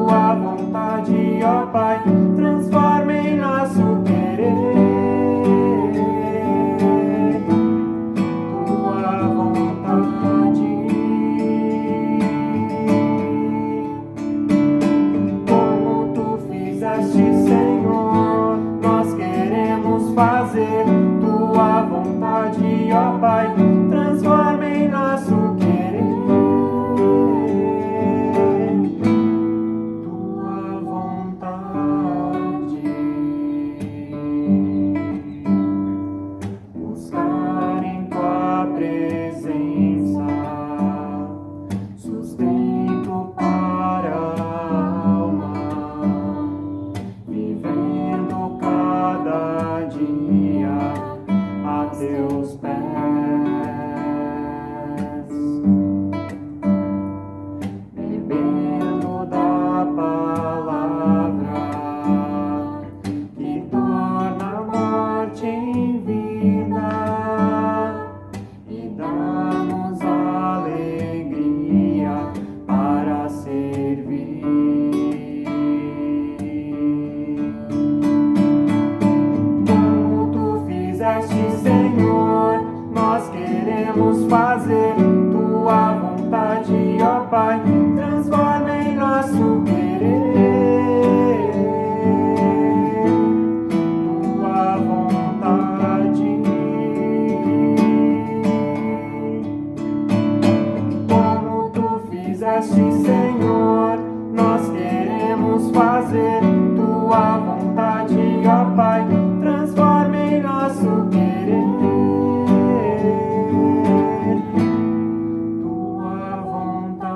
tua vontade, ó Pai, transforma em nosso querer. Tua vontade, como tu fizeste, Senhor, nós queremos fazer tua vontade, ó Pai, transforma em nosso querer. Tua vontade, buscar em tua presença sustento para a alma, vivendo cada dia a teus pés, bebendo da palavra que torna a morte em vida e dá-nos alegria para servir. Como tu fizeste, Senhor, nós queremos fazer tua vontade, ó Pai, transforma em nosso querer. Tua vontade, como tu fizeste, Senhor, nós queremos fazer tua vontade, ó Pai, transforma em nosso querer. Tua vontade.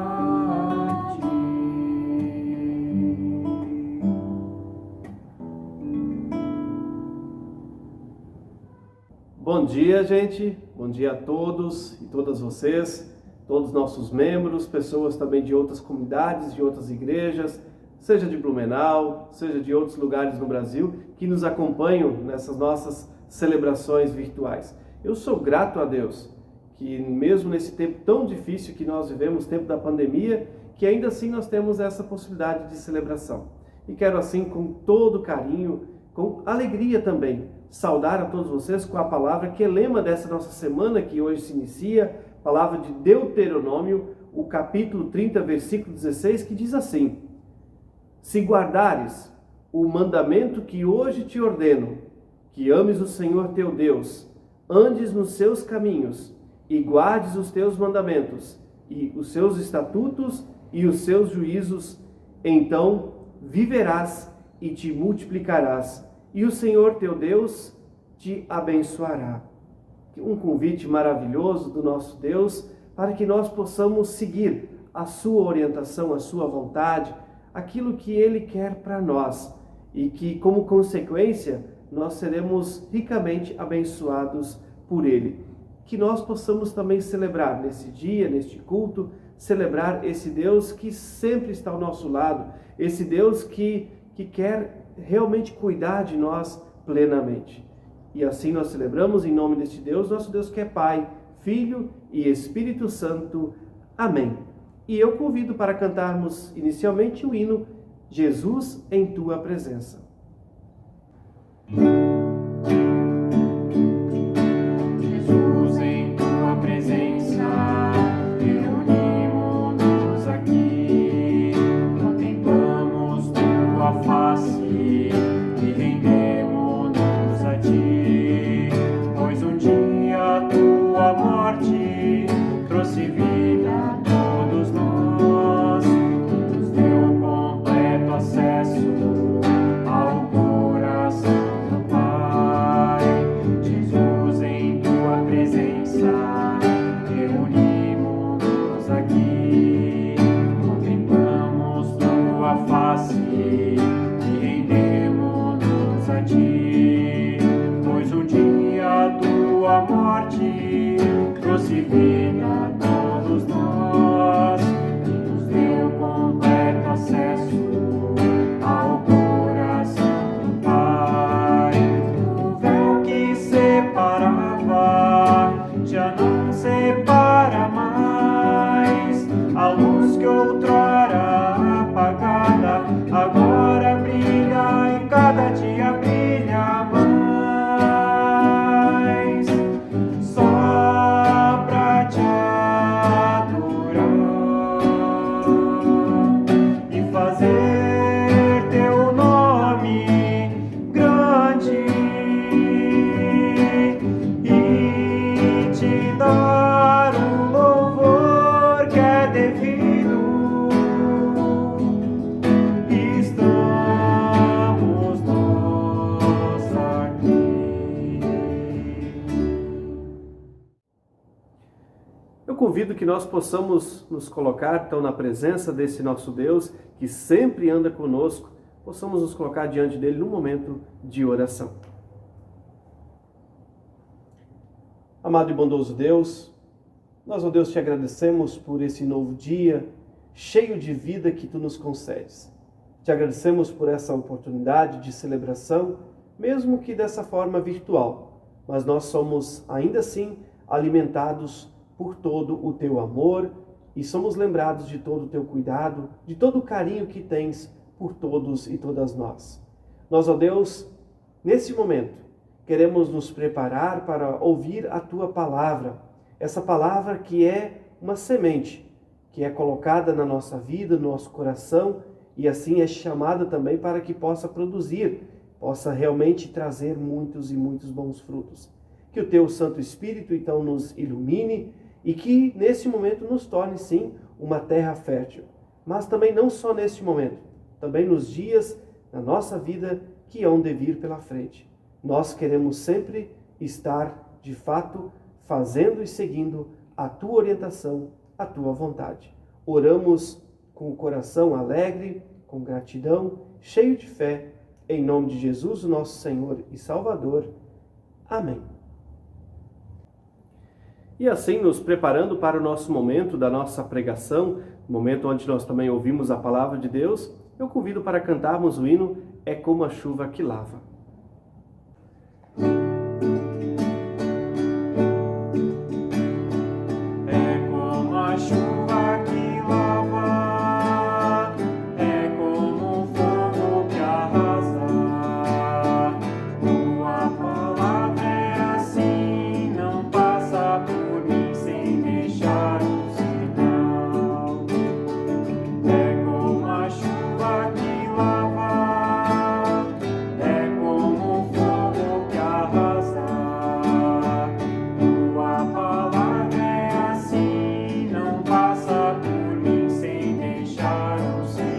Bom dia, gente. Bom dia a todos e todas vocês, todos os nossos membros, pessoas também de outras comunidades, de outras igrejas, seja de Blumenau, seja de outros lugares no Brasil, que nos acompanham nessas nossas celebrações virtuais. Eu sou grato a Deus, que mesmo nesse tempo tão difícil que nós vivemos, tempo da pandemia, que ainda assim nós temos essa possibilidade de celebração. E quero assim, com todo carinho, com alegria também, saudar a todos vocês com a palavra que é lema dessa nossa semana, que hoje se inicia, palavra de Deuteronômio, o capítulo 30, versículo 16, que diz assim: se guardares o mandamento que hoje te ordeno, que ames o Senhor teu Deus, andes nos seus caminhos e guardes os teus mandamentos e os seus estatutos e os seus juízos, então viverás e te multiplicarás, e o Senhor teu Deus te abençoará. Um convite maravilhoso do nosso Deus para que nós possamos seguir a sua orientação, a sua vontade, aquilo que Ele quer para nós, e que, como consequência, nós seremos ricamente abençoados por Ele. Que nós possamos também celebrar nesse dia, neste culto, celebrar esse Deus que sempre está ao nosso lado, esse Deus que quer realmente cuidar de nós plenamente. E assim nós celebramos em nome deste Deus, nosso Deus que é Pai, Filho e Espírito Santo. Amém. E eu convido para cantarmos inicialmente o hino Jesus em Tua Presença. Jesus, em tua presença, reunimos-nos aqui, contemplamos tua face e rendemos-nos a ti, pois um dia a tua morte trouxe vida a todos nós, e nos deu completo acesso ao coração do Pai. convido que nós possamos nos colocar então na presença desse nosso Deus, que sempre anda conosco, possamos nos colocar diante dele num momento de oração. Amado e bondoso Deus, nós, ó Deus, te agradecemos por esse novo dia, cheio de vida que tu nos concedes. Te agradecemos por essa oportunidade de celebração, mesmo que dessa forma virtual, mas nós somos ainda assim alimentados por todo o teu amor e somos lembrados de todo o teu cuidado, de todo o carinho que tens por todos e todas nós. Nós, ó Deus, nesse momento, queremos nos preparar para ouvir a tua palavra, essa palavra que é uma semente, que é colocada na nossa vida, no nosso coração, e assim é chamada também para que possa produzir, possa realmente trazer muitos e muitos bons frutos. Que o teu Santo Espírito então nos ilumine e que nesse momento nos torne sim uma terra fértil. Mas também não só neste momento, também nos dias da nossa vida que hão de vir pela frente. Nós queremos sempre estar, de fato, fazendo e seguindo a tua orientação, a tua vontade. Oramos com o coração alegre, com gratidão, cheio de fé, em nome de Jesus, o nosso Senhor e Salvador. Amém. E assim, nos preparando para o nosso momento da nossa pregação, momento onde nós também ouvimos a palavra de Deus, eu convido para cantarmos o hino É Como a Chuva que Lava. É como a chuva que lava, é como o fogo que arrasa. Tua palavra é assim, não passa por mim sem deixar um sinal. É como a chuva que lava, é como o fogo que arrasa. Tua palavra é assim, não passa por mim sem deixar um sinal.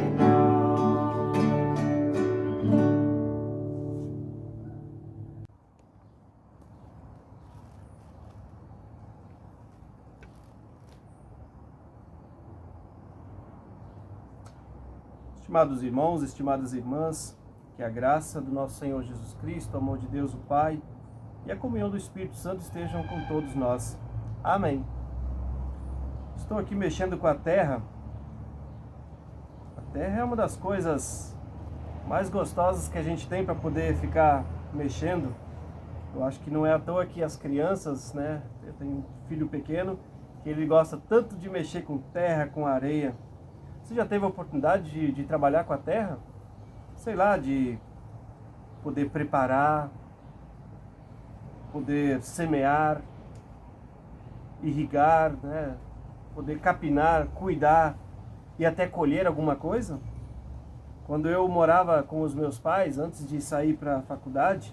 Estimados irmãos, estimadas irmãs, que a graça do nosso Senhor Jesus Cristo, o amor de Deus o Pai e a comunhão do Espírito Santo estejam com todos nós. Amém. Estou aqui mexendo com a terra. A terra é uma das coisas mais gostosas que a gente tem para poder ficar mexendo. Eu acho que não é à toa que as crianças, né? Eu tenho um filho pequeno que ele gosta tanto de mexer com terra, com areia. Você já teve a oportunidade de trabalhar com a terra? Sei lá, de poder preparar, poder semear, irrigar, né? Poder capinar, cuidar e até colher alguma coisa? Quando eu morava com os meus pais, antes de sair para a faculdade,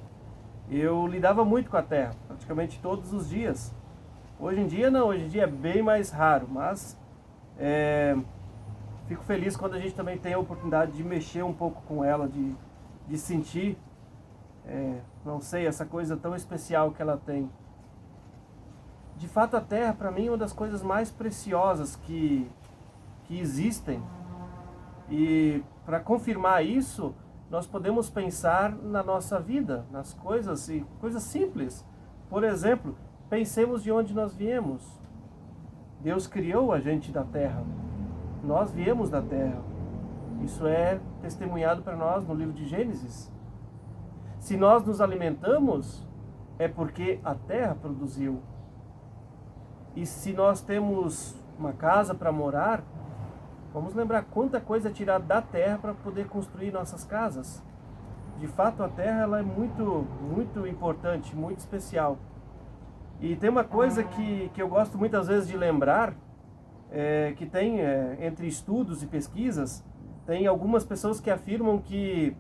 eu lidava muito com a terra, praticamente todos os dias. Hoje em dia não, hoje em dia é bem mais raro, mas fico feliz quando a gente também tem a oportunidade de mexer um pouco com ela, de sentir, não sei, essa coisa tão especial que ela tem. De fato, a terra, para mim, é uma das coisas mais preciosas que existem. E para confirmar isso, nós podemos pensar na nossa vida, nas coisas, e coisas simples. Por exemplo, pensemos de onde nós viemos. Deus criou a gente da terra. Nós viemos da terra. Isso é testemunhado para nós no livro de Gênesis. Se nós nos alimentamos, é porque a terra produziu. E se nós temos uma casa para morar, vamos lembrar quanta coisa é tirada da terra para poder construir nossas casas. De fato, a terra ela é muito, muito importante, muito especial. E tem uma coisa que eu gosto muitas vezes de lembrar, que tem entre estudos e pesquisas, tem algumas pessoas que afirmam que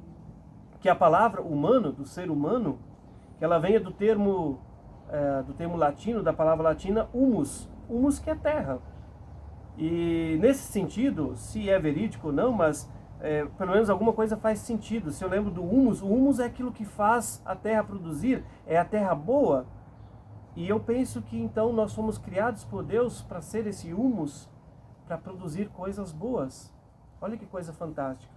a palavra humano, do ser humano, que ela venha do termo latino, da palavra latina humus, humus que é terra. E nesse sentido, se é verídico ou não, mas pelo menos alguma coisa faz sentido. Se eu lembro do humus, o humus é aquilo que faz a terra produzir, é a terra boa. E eu penso que então nós fomos criados por Deus para ser esse humus, para produzir coisas boas. Olha que coisa fantástica.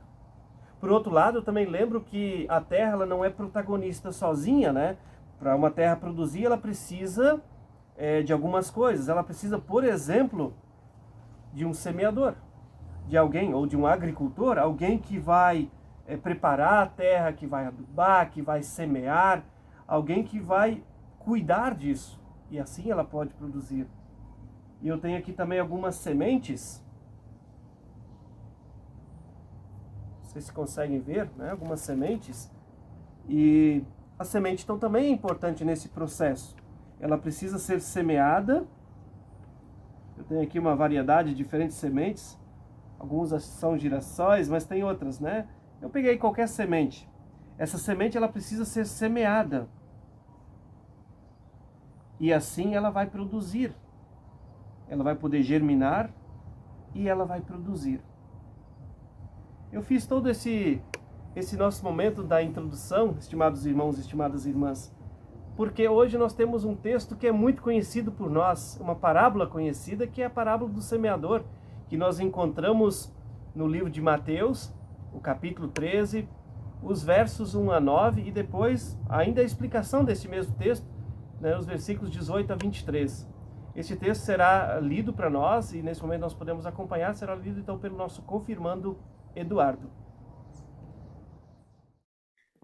Por outro lado, eu também lembro que a terra ela não é protagonista sozinha, né? Para uma terra produzir, ela precisa de algumas coisas. Ela precisa, por exemplo, de um semeador, de alguém, ou de um agricultor, alguém que vai preparar a terra, que vai adubar, que vai semear, alguém que vai cuidar disso. E assim ela pode produzir. E eu tenho aqui também algumas sementes. Vocês conseguem ver, né? Algumas sementes. E a semente então também é importante nesse processo. Ela precisa ser semeada. Eu tenho aqui uma variedade de diferentes sementes. Algumas são girassóis, mas tem outras, né? Eu peguei qualquer semente. Essa semente ela precisa ser semeada. E assim ela vai produzir. Ela vai poder germinar e ela vai produzir. Eu fiz todo esse nosso momento da introdução, estimados irmãos e estimadas irmãs, porque hoje nós temos um texto que é muito conhecido por nós, uma parábola conhecida, que é a parábola do semeador, que nós encontramos no livro de Mateus, o capítulo 13, os versos 1 a 9, e depois ainda a explicação desse mesmo texto, né, os versículos 18 a 23. Este texto será lido para nós, e nesse momento nós podemos acompanhar, será lido então pelo nosso confirmando Eduardo.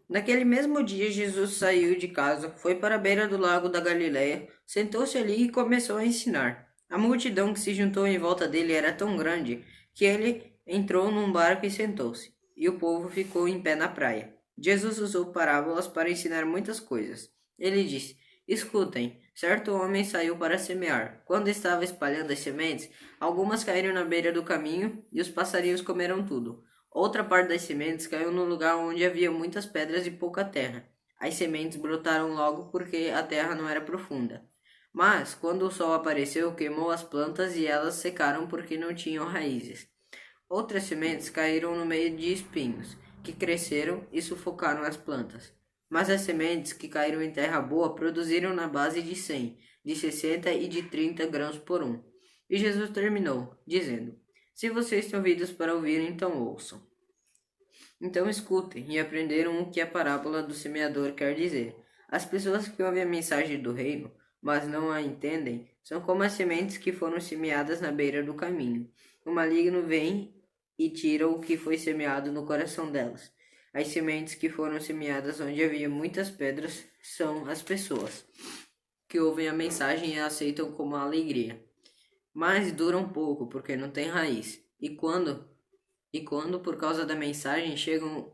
Naquele mesmo dia, Jesus saiu de casa, foi para a beira do lago da Galileia, sentou-se ali e começou a ensinar. A multidão que se juntou em volta dele era tão grande que ele entrou num barco e sentou-se, e o povo ficou em pé na praia. Jesus usou parábolas para ensinar muitas coisas. Ele disse: Escutem, certo homem saiu para semear. Quando estava espalhando as sementes, algumas caíram na beira do caminho e os passarinhos comeram tudo. Outra parte das sementes caiu no lugar onde havia muitas pedras e pouca terra. As sementes brotaram logo porque a terra não era profunda. Mas, quando o sol apareceu, queimou as plantas e elas secaram porque não tinham raízes. Outras sementes caíram no meio de espinhos, que cresceram e sufocaram as plantas. Mas as sementes que caíram em terra boa produziram na base de 100, de 60 e de 30 grãos por um. E Jesus terminou, dizendo: Se vocês têm ouvidos para ouvir, então ouçam. Então escutem e aprenderam o que a parábola do semeador quer dizer. As pessoas que ouvem a mensagem do reino, mas não a entendem, são como as sementes que foram semeadas na beira do caminho. O maligno vem e tira o que foi semeado no coração delas. As sementes que foram semeadas onde havia muitas pedras são as pessoas que ouvem a mensagem e a aceitam com alegria. Mas duram pouco porque não têm raiz. E quando por causa da mensagem chegam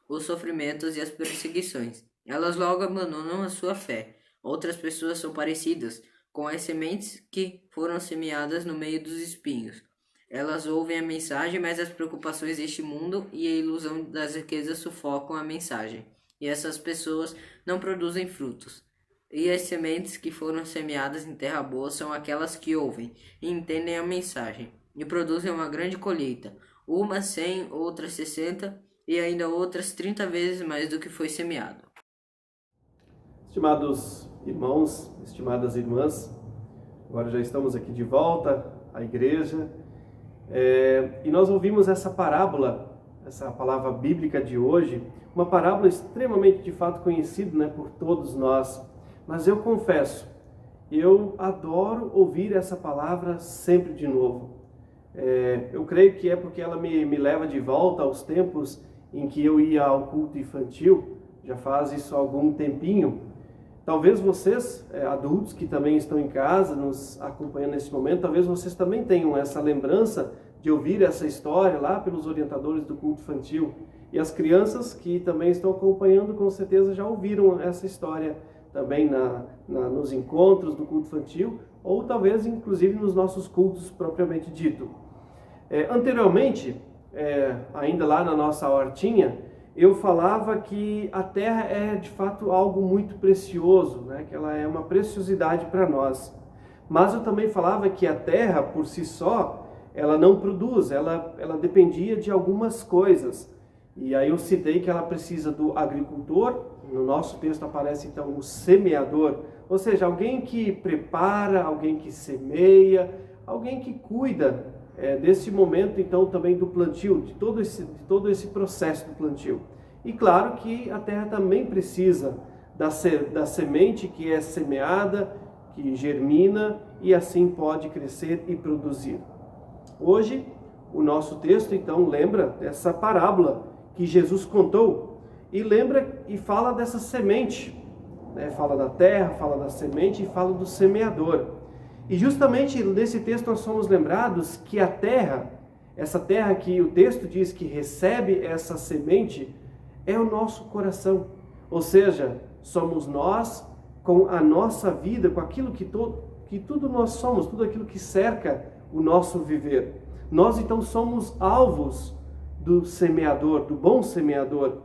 os sofrimentos e as perseguições, elas logo abandonam a sua fé. Outras pessoas são parecidas com as sementes que foram semeadas no meio dos espinhos. Elas ouvem a mensagem, mas as preocupações deste mundo e a ilusão das riquezas sufocam a mensagem, e essas pessoas não produzem frutos. E as sementes que foram semeadas em terra boa são aquelas que ouvem e entendem a mensagem, e produzem uma grande colheita, umas 100, outras 60, e ainda outras 30 vezes mais do que foi semeado. Estimados irmãos, estimadas irmãs, agora já estamos aqui de volta à igreja. E nós ouvimos essa parábola, essa palavra bíblica de hoje, uma parábola extremamente de fato conhecida, né, por todos nós. Mas eu confesso, eu adoro ouvir essa palavra sempre de novo. Eu creio que é porque ela me leva de volta aos tempos em que eu ia ao culto infantil, já faz isso há algum tempinho. Talvez vocês, adultos que também estão em casa, nos acompanhando nesse momento, talvez vocês também tenham essa lembrança de ouvir essa história lá pelos orientadores do culto infantil. E as crianças que também estão acompanhando, com certeza já ouviram essa história também nos encontros do culto infantil, ou talvez inclusive nos nossos cultos propriamente dito. Anteriormente, ainda lá na nossa hortinha, eu falava que a terra é de fato algo muito precioso, né? Que ela é uma preciosidade para nós. Mas eu também falava que a terra por si só, ela não produz, ela dependia de algumas coisas. E aí eu citei que ela precisa do agricultor, no nosso texto aparece então o semeador, ou seja, alguém que prepara, alguém que semeia, alguém que cuida desse momento então também do plantio, de todo esse processo do plantio. E claro que a terra também precisa da semente que é semeada, que germina e assim pode crescer e produzir. Hoje, o nosso texto então lembra dessa parábola que Jesus contou e lembra e fala dessa semente, né? Fala da terra, fala da semente e fala do semeador. E justamente nesse texto nós somos lembrados que a terra, essa terra que o texto diz que recebe essa semente, é o nosso coração. Ou seja, somos nós com a nossa vida, com aquilo que tudo nós somos, tudo aquilo que cerca o nosso viver. Nós então somos alvos do semeador, do bom semeador.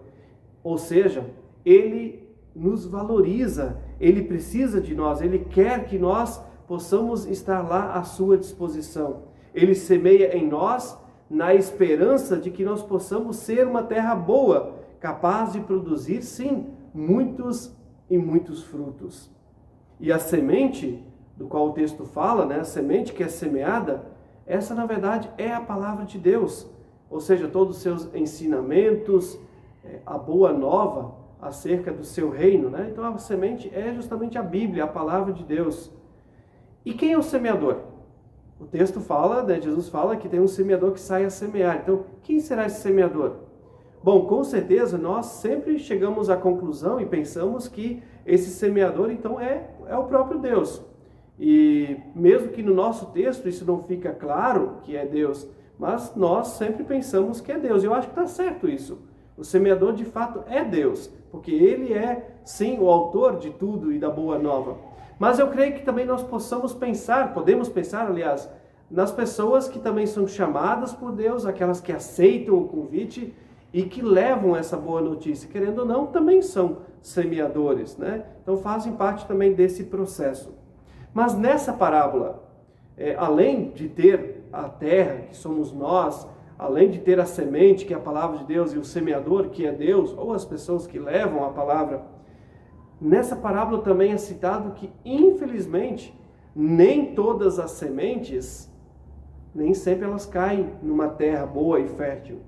Ou seja, ele nos valoriza, ele precisa de nós, ele quer que nós possamos estar lá à sua disposição. Ele semeia em nós na esperança de que nós possamos ser uma terra boa, capaz de produzir, sim, muitos e muitos frutos. E a semente, do qual o texto fala, né, a semente que é semeada, essa na verdade é a palavra de Deus, ou seja, todos os seus ensinamentos, a boa nova acerca do seu reino, né? Então a semente é justamente a Bíblia, a palavra de Deus. E quem é o semeador? O texto fala, né, Jesus fala que tem um semeador que sai a semear. Então, quem será esse semeador? Bom, com certeza nós sempre chegamos à conclusão e pensamos que esse semeador então é o próprio Deus. E mesmo que no nosso texto isso não fica claro que é Deus, mas nós sempre pensamos que é Deus. E eu acho que está certo isso. O semeador de fato é Deus, porque ele é sim o autor de tudo e da boa nova. Mas eu creio que também nós podemos pensar, aliás, nas pessoas que também são chamadas por Deus, aquelas que aceitam o convite e que levam essa boa notícia, querendo ou não, também são semeadores, né? Então fazem parte também desse processo. Mas nessa parábola, além de ter a terra, que somos nós, além de ter a semente, que é a palavra de Deus, e o semeador, que é Deus, ou as pessoas que levam a palavra, nessa parábola também é citado que, infelizmente, nem todas as sementes, nem sempre elas caem numa terra boa e fértil.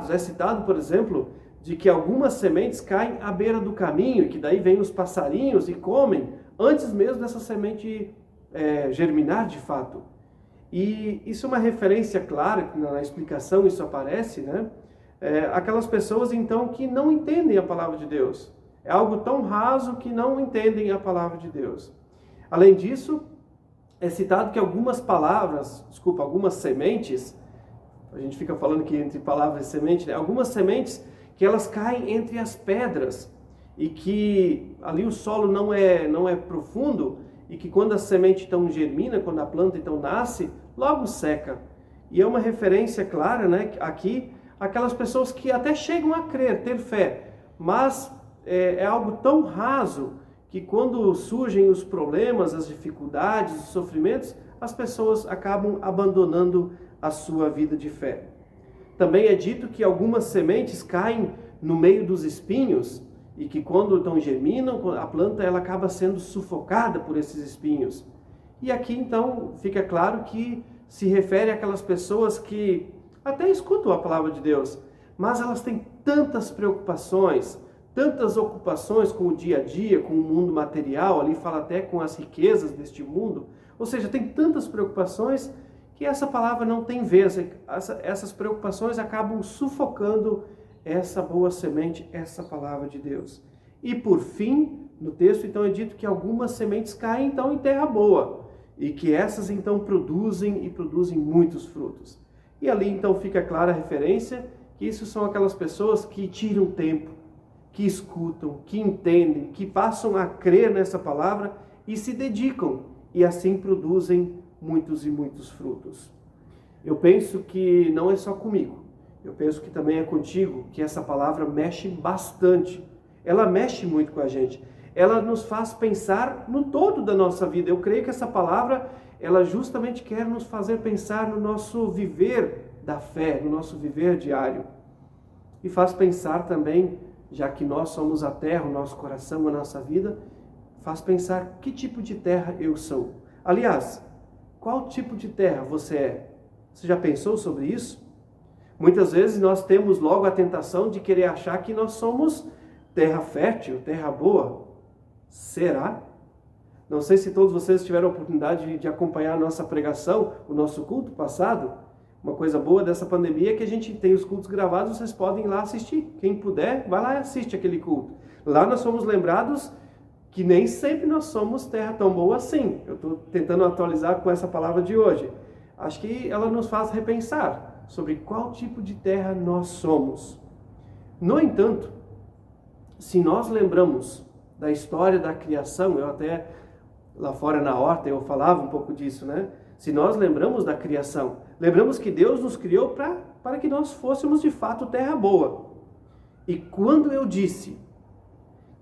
É citado, por exemplo, de que algumas sementes caem à beira do caminho, e que daí vêm os passarinhos e comem, antes mesmo dessa semente germinar de fato. E isso é uma referência clara, que na explicação isso aparece, né? Aquelas pessoas então que não entendem a palavra de Deus. É algo tão raso que não entendem a palavra de Deus. Além disso, é citado que algumas sementes, a gente fica falando que entre palavras e semente, né? Algumas sementes que elas caem entre as pedras e que ali o solo não é profundo e que quando a semente então germina, quando a planta então nasce, logo seca. E é uma referência clara, né, aqui, aquelas pessoas que até chegam a crer, ter fé, mas é algo tão raso que quando surgem os problemas, as dificuldades, os sofrimentos, as pessoas acabam abandonando a sua vida de fé. Também é dito que algumas sementes caem no meio dos espinhos e que quando então germinam, a planta ela acaba sendo sufocada por esses espinhos. E aqui então fica claro que se refere àquelas pessoas que até escutam a palavra de Deus, mas elas têm tantas preocupações, tantas ocupações com o dia a dia, com o mundo material, ali fala até com as riquezas deste mundo, ou seja, tem tantas preocupações que essa palavra não tem vez, essas preocupações acabam sufocando essa boa semente, essa palavra de Deus. E por fim, no texto então é dito que algumas sementes caem então em terra boa, e que essas então produzem muitos frutos. E ali então fica clara a referência que isso são aquelas pessoas que tiram tempo, que escutam, que entendem, que passam a crer nessa palavra e se dedicam, e assim produzem muitos e muitos frutos. Eu penso que não é só comigo, eu penso que também é contigo, que essa palavra mexe bastante. Ela mexe muito com a gente. Ela nos faz pensar no todo da nossa vida. Eu creio que essa palavra, ela justamente quer nos fazer pensar no nosso viver da fé, no nosso viver diário. e faz pensar também, já que nós somos a terra, o nosso coração, a nossa vida, faz pensar que tipo de terra eu sou. Aliás, qual tipo de terra você é? Você já pensou sobre isso? Muitas vezes nós temos logo a tentação de querer achar que nós somos terra fértil, terra boa. Será? Não sei se todos vocês tiveram a oportunidade de acompanhar a nossa pregação, o nosso culto passado. Uma coisa boa dessa pandemia é que a gente tem os cultos gravados, vocês podem ir lá assistir. Quem puder, vai lá e assiste aquele culto. Lá nós somos lembrados que nem sempre nós somos terra tão boa assim. Eu estou tentando atualizar com essa palavra de hoje. Acho que ela nos faz repensar sobre qual tipo de terra nós somos. No entanto, se nós lembramos da história da criação, eu até lá fora na horta eu falava um pouco disso, né? Se nós lembramos da criação, lembramos que Deus nos criou para que nós fôssemos de fato terra boa. E quando eu disse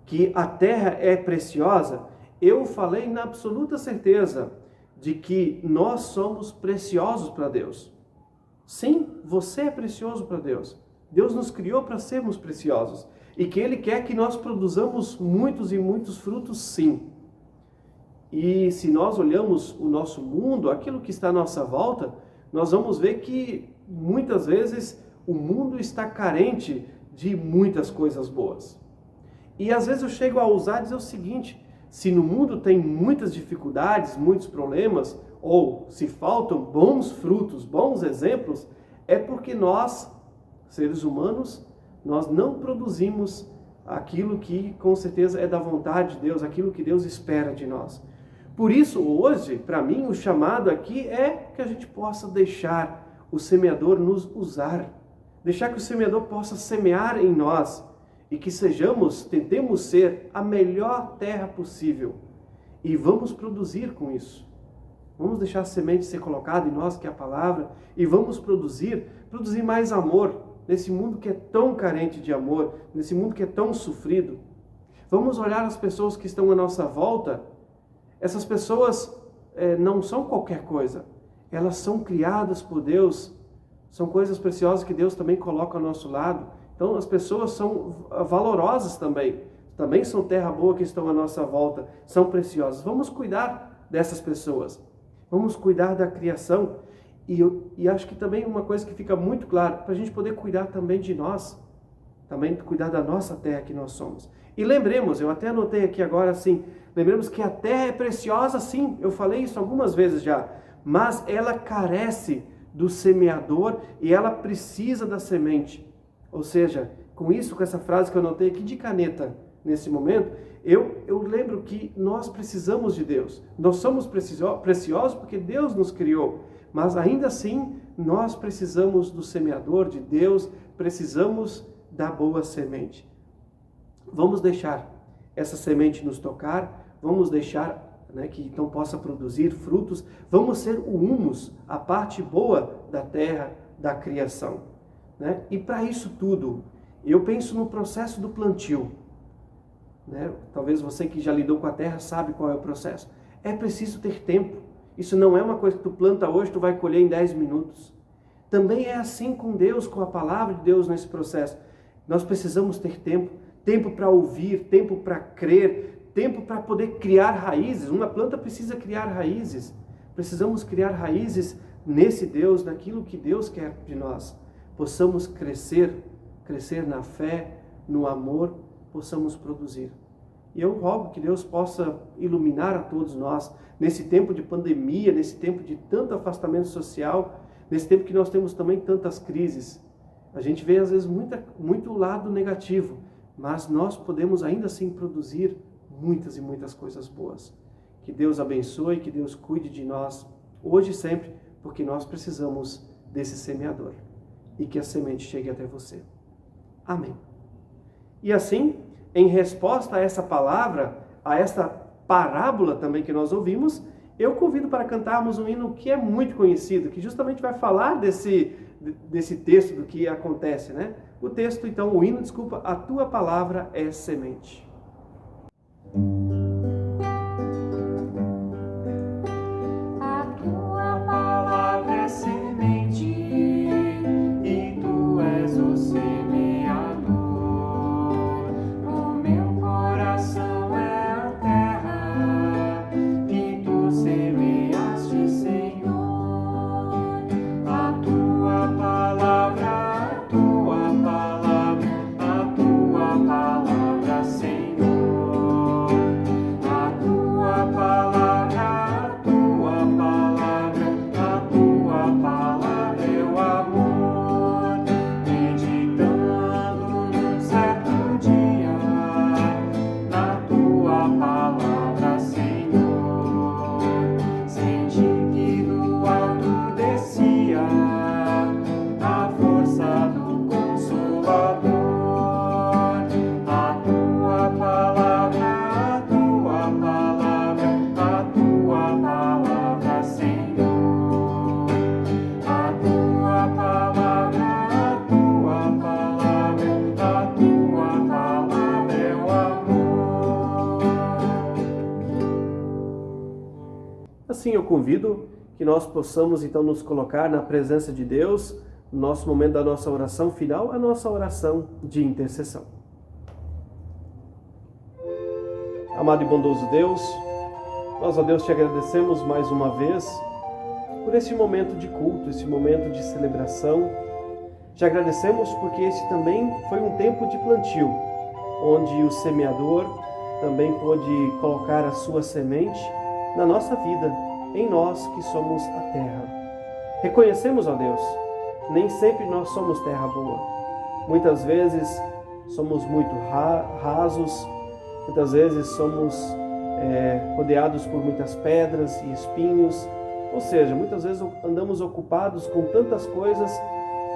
que a terra é preciosa, eu falei na absoluta certeza de que nós somos preciosos para Deus. Sim, você é precioso para Deus. Deus nos criou para sermos preciosos. E que Ele quer que nós produzamos muitos e muitos frutos, sim. E se nós olhamos o nosso mundo, aquilo que está à nossa volta, nós vamos ver que muitas vezes o mundo está carente de muitas coisas boas. E às vezes eu chego a ousar dizer o seguinte: se no mundo tem muitas dificuldades, muitos problemas, ou se faltam bons frutos, bons exemplos, é porque nós, seres humanos, nós não produzimos aquilo que com certeza é da vontade de Deus, aquilo que Deus espera de nós. Por isso, hoje, para mim, o chamado aqui é que a gente possa deixar o semeador nos usar, deixar que o semeador possa semear em nós e que tentemos ser a melhor terra possível e vamos produzir com isso. Vamos deixar a semente ser colocada em nós, que é a palavra, e vamos produzir mais amor nesse mundo que é tão carente de amor, nesse mundo que é tão sofrido. Vamos olhar as pessoas que estão à nossa volta. Essas pessoas não são qualquer coisa. Elas são criadas por Deus. São coisas preciosas que Deus também coloca ao nosso lado. Então as pessoas são valorosas também. Também são terra boa que estão à nossa volta. São preciosas. Vamos cuidar dessas pessoas. Vamos cuidar da criação. E acho que também uma coisa que fica muito clara, para a gente poder cuidar também de nós. Também cuidar da nossa terra que nós somos. E lembremos, eu até anotei aqui agora assim, lembremos que a terra é preciosa sim, eu falei isso algumas vezes já, mas ela carece do semeador e ela precisa da semente. Ou seja, com isso, com essa frase que eu anotei aqui de caneta nesse momento, eu lembro que nós precisamos de Deus. Nós somos preciosos porque Deus nos criou, mas ainda assim nós precisamos do semeador, de Deus, precisamos da boa semente. Vamos deixar essa semente nos tocar, vamos deixar que então possa produzir frutos, vamos ser o humus, a parte boa da terra, da criação. E para isso tudo, eu penso no processo do plantio. Talvez você que já lidou com a terra sabe qual é o processo. É preciso ter tempo. Isso não é uma coisa que tu planta hoje, tu vai colher em 10 minutos. Também é assim com Deus, com a palavra de Deus nesse processo. Nós precisamos ter tempo. Tempo para ouvir, tempo para crer, tempo para poder criar raízes. Uma planta precisa criar raízes. Precisamos criar raízes nesse Deus, naquilo que Deus quer de nós. Possamos crescer na fé, no amor, possamos produzir. E eu rogo que Deus possa iluminar a todos nós, nesse tempo de pandemia, nesse tempo de tanto afastamento social, nesse tempo que nós temos também tantas crises. A gente vê às vezes muito lado negativo, mas nós podemos ainda assim produzir muitas e muitas coisas boas. Que Deus abençoe, que Deus cuide de nós, hoje e sempre, porque nós precisamos desse semeador. E que a semente chegue até você. Amém. E assim, em resposta a essa palavra, a esta parábola também que nós ouvimos, eu convido para cantarmos um hino que é muito conhecido, que justamente vai falar desse texto, do que acontece, O texto, então, o hino, desculpa, a tua palavra é semente. A tua palavra é semente, e tu és o semeador. Assim eu convido que nós possamos então nos colocar na presença de Deus, no nosso momento da nossa oração final, a nossa oração de intercessão. Amado e bondoso Deus, nós, ó Deus, te agradecemos mais uma vez por esse momento de culto, esse momento de celebração. Te agradecemos porque esse também foi um tempo de plantio, onde o semeador também pôde colocar a sua semente na nossa vida, em nós que somos a terra. Reconhecemos, ó Deus, nem sempre nós somos terra boa. Muitas vezes somos muito rasos, muitas vezes somos rodeados por muitas pedras e espinhos, ou seja, muitas vezes andamos ocupados com tantas coisas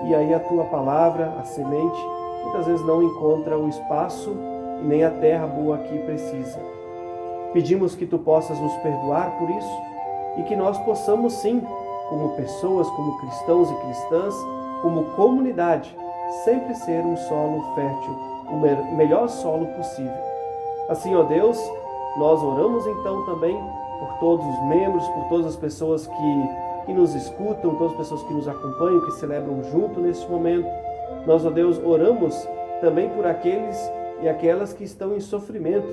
e aí a tua palavra, a semente, muitas vezes não encontra o espaço e nem a terra boa que precisa. Pedimos que tu possas nos perdoar por isso e que nós possamos sim, como pessoas, como cristãos e cristãs, como comunidade, sempre ser um solo fértil, o melhor solo possível. Assim, ó Deus, nós oramos então também por todos os membros, por todas as pessoas que nos escutam, todas as pessoas que nos acompanham, que celebram junto nesse momento. Nós, ó Deus, oramos também por aqueles e aquelas que estão em sofrimento,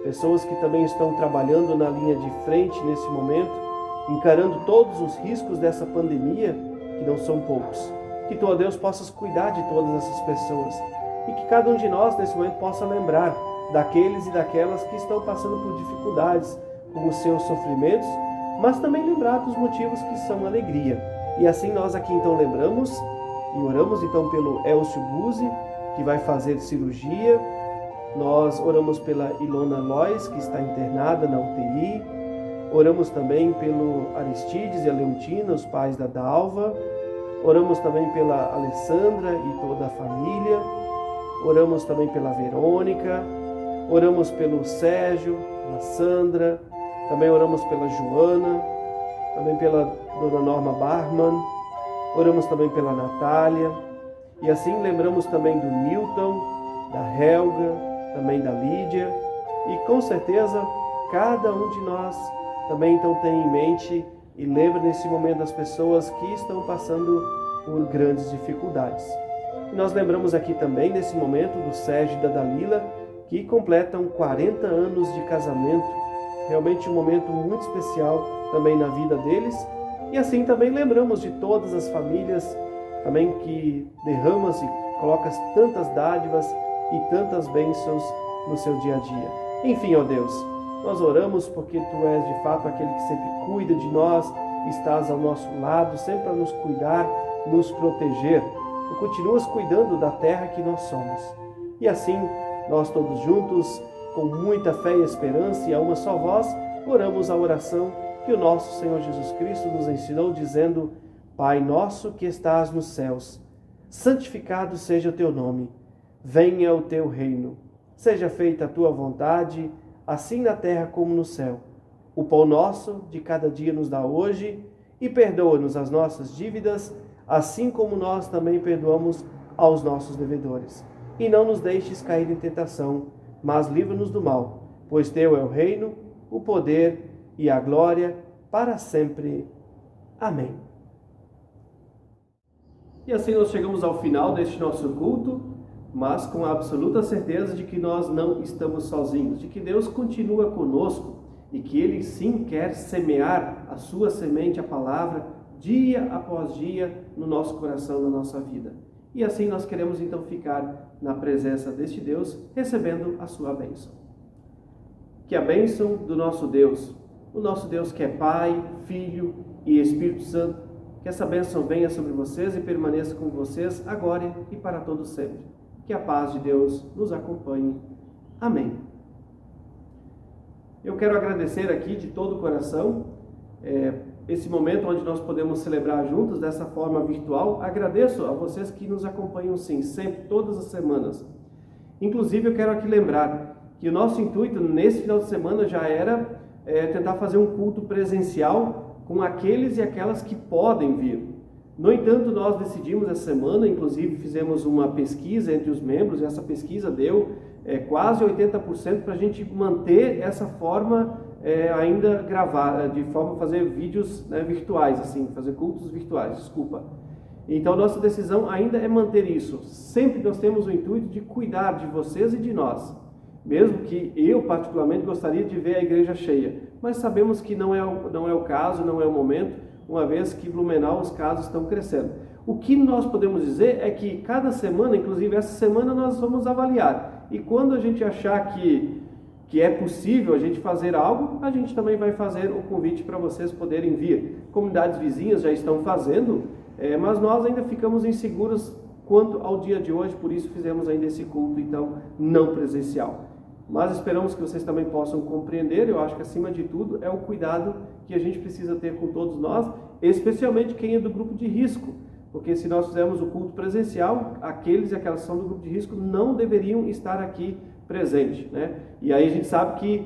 pessoas que também estão trabalhando na linha de frente nesse momento, encarando todos os riscos dessa pandemia, que não são poucos. Que tu, ó Deus, possas cuidar de todas essas pessoas e que cada um de nós nesse momento possa lembrar daqueles e daquelas que estão passando por dificuldades com os seus sofrimentos, mas também lembrar dos motivos que são alegria. E assim nós aqui então lembramos e oramos então pelo Elcio Buzzi, que vai fazer cirurgia. Nós oramos pela Ilona Lois, que está internada na UTI. Oramos também pelo Aristides e a Leontina, os pais da Dalva. Oramos também pela Alessandra e toda a família. Oramos também pela Verônica. Oramos pelo Sérgio, a Sandra. Também oramos pela Joana. Também pela Dona Norma Barman. Oramos também pela Natália. E assim lembramos também do Newton, da Helga, também da Lídia. E com certeza cada um de nós também então tem em mente e lembra nesse momento das pessoas que estão passando por grandes dificuldades. E nós lembramos aqui também nesse momento do Sérgio e da Dalila, que completam 40 anos de casamento. Realmente um momento muito especial também na vida deles. E assim também lembramos de todas as famílias também que derramas e colocas tantas dádivas e tantas bênçãos no seu dia a dia. Enfim, ó Deus, nós oramos porque Tu és de fato aquele que sempre cuida de nós, estás ao nosso lado, sempre para nos cuidar, nos proteger. Tu continuas cuidando da terra que nós somos. E assim, nós todos juntos, com muita fé e esperança e a uma só voz, oramos a oração que o nosso Senhor Jesus Cristo nos ensinou, dizendo: Pai nosso que estás nos céus, santificado seja o Teu nome. Venha o Teu reino. Seja feita a Tua vontade, assim na terra como no céu. O pão nosso de cada dia nos dá hoje, e perdoa-nos as nossas dívidas, assim como nós também perdoamos aos nossos devedores. E não nos deixes cair em tentação, mas livra-nos do mal, pois Teu é o reino, o poder e a glória para sempre. Amém. E assim nós chegamos ao final deste nosso culto, mas com a absoluta certeza de que nós não estamos sozinhos, de que Deus continua conosco e que Ele sim quer semear a sua semente, a palavra, dia após dia no nosso coração, na nossa vida. E assim nós queremos então ficar na presença deste Deus, recebendo a sua bênção. Que a bênção do nosso Deus, o nosso Deus que é Pai, Filho e Espírito Santo, que essa bênção venha sobre vocês e permaneça com vocês agora e para todo sempre. Que a paz de Deus nos acompanhe. Amém. Eu quero agradecer aqui de todo o coração esse momento onde nós podemos celebrar juntos dessa forma virtual. Agradeço a vocês que nos acompanham sim, sempre, todas as semanas. Inclusive eu quero aqui lembrar que o nosso intuito nesse final de semana já era tentar fazer um culto presencial com aqueles e aquelas que podem vir. No entanto, nós decidimos essa semana, inclusive fizemos uma pesquisa entre os membros, e essa pesquisa deu quase 80% para a gente manter essa forma ainda gravar, de forma a fazer vídeos, né, virtuais, assim, fazer cultos virtuais, desculpa. Então nossa decisão ainda é manter isso. Sempre nós temos o intuito de cuidar de vocês e de nós. Mesmo que eu particularmente gostaria de ver a igreja cheia, mas sabemos que não é o caso, não é o momento, uma vez que em Blumenau os casos estão crescendo. O que nós podemos dizer é que cada semana, inclusive essa semana, nós vamos avaliar. E quando a gente achar que é possível a gente fazer algo, a gente também vai fazer o convite para vocês poderem vir. Comunidades vizinhas já estão fazendo, mas nós ainda ficamos inseguros quanto ao dia de hoje, por isso fizemos ainda esse culto, então, não presencial. Mas esperamos que vocês também possam compreender. Eu acho que acima de tudo é o cuidado que a gente precisa ter com todos nós, especialmente quem é do grupo de risco, porque se nós fizermos o culto presencial, aqueles e aquelas que são do grupo de risco não deveriam estar aqui presente, né? E aí a gente sabe que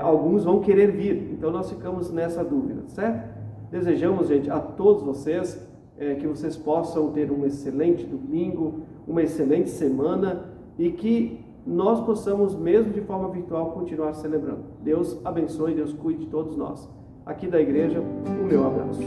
alguns vão querer vir, então nós ficamos nessa dúvida, certo? Desejamos, gente, a todos vocês que vocês possam ter um excelente domingo, uma excelente semana e que nós possamos, mesmo de forma virtual, continuar celebrando. Deus abençoe, Deus cuide de todos nós. Aqui da igreja, o meu abraço.